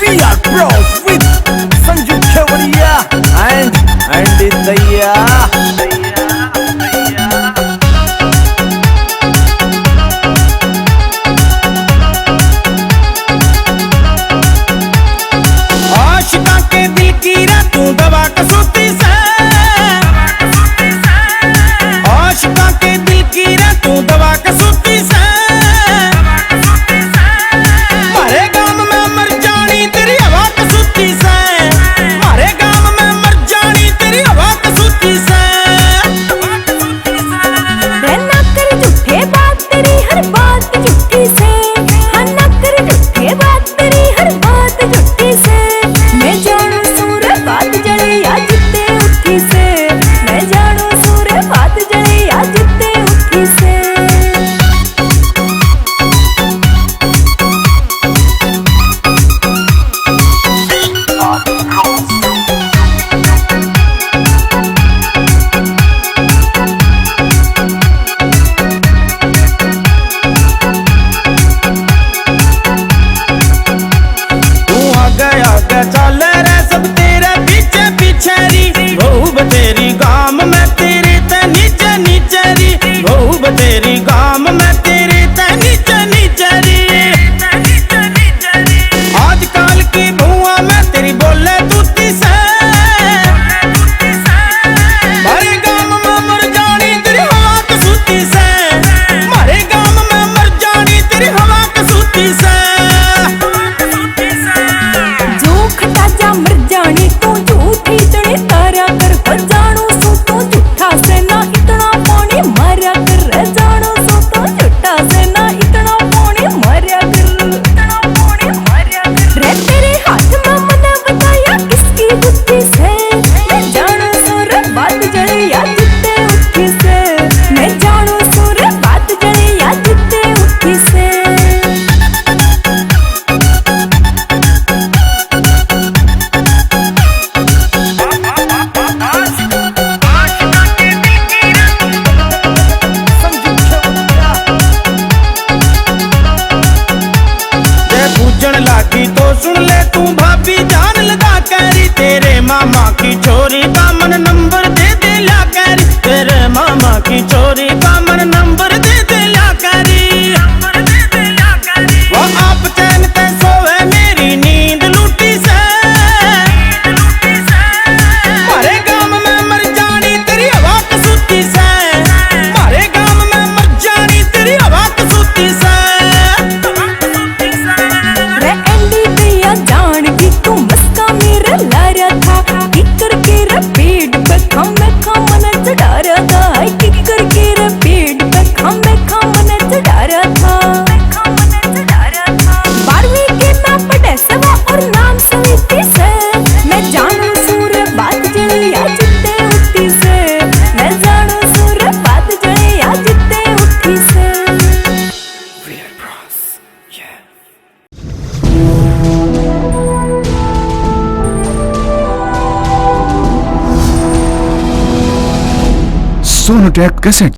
We are bros with Sanju Kevadia and Daya. Ashika के दिल की रातों दवा कसौती से, आशिका के दिल की रातों दवा कसौती से, मारे गांव में मर जानी तेरी हवा कसौती से, मारे गांव में मर जानी तेरी हवा कसौती से। ना कर झूठे बात तेरी हर बात झूठी से, हाँ ना कर झूठे बात तेरी हर बात झूठी से। मैं जानू सूर बात जले या जितने उठी से, मैं जानू सूर बात जले या जितने उठी से। चल रे सब तेरे पीछे पीछे री, बहु बतेरी गाम में तेरे ते नीचे नीचे री, बहु बतेरी गाम में तेरे ते नीचे नीचे री। आजकल की भुआ में तेरी बोले तूती से, मारे गाम में मर जानी तेरी हवा कसूती से, मारे गाम में मर जानी तेरी हवा कसूती से। मर जानी तू झूठी तड़े तारा कर, हो जानो सो तो झूठा से ना इतना पानी मारा कर, जानो सो तो झूठा से ना इतना पानी मारा कर, इतना पानी मारा कर। रे तेरे हाथ में मना बताया किसकी बुद्धि से, मैं जानो सो रे बात जले या जितने उठी से, मैं जानो सो रे बात जले या जितने उठी से। लागी तो सुन ले तू भाभी जान लगा कैरी, तेरे मामा की छोरी का मन नंबर दे दे ला कैरी, तेरे मामा की छोरी का मन नंबर दे दे ला कैरी। वो आप चैन ते सोवे मेरी नींद लूटी से, मारे गांव में मर जानी तेरी हवा कसूती से, मारे गांव में मर जानी तेरी हवा कसूती से। जान की तू मस्का मेरा लारा था, किकर के रपीड पे खम्मे खमने चढ़ा रहा था, किकर के रपीड पे खम्मे खमने चढ़ा रहा था। 12वीं के मैं पढ़े सवा और नाम सविती से, मैं जानू सूर बात जले या जितने उठी से, मैं जानू सूर बात जले या जितने उठी से। We are bros, yeah. Sonotech Cassette.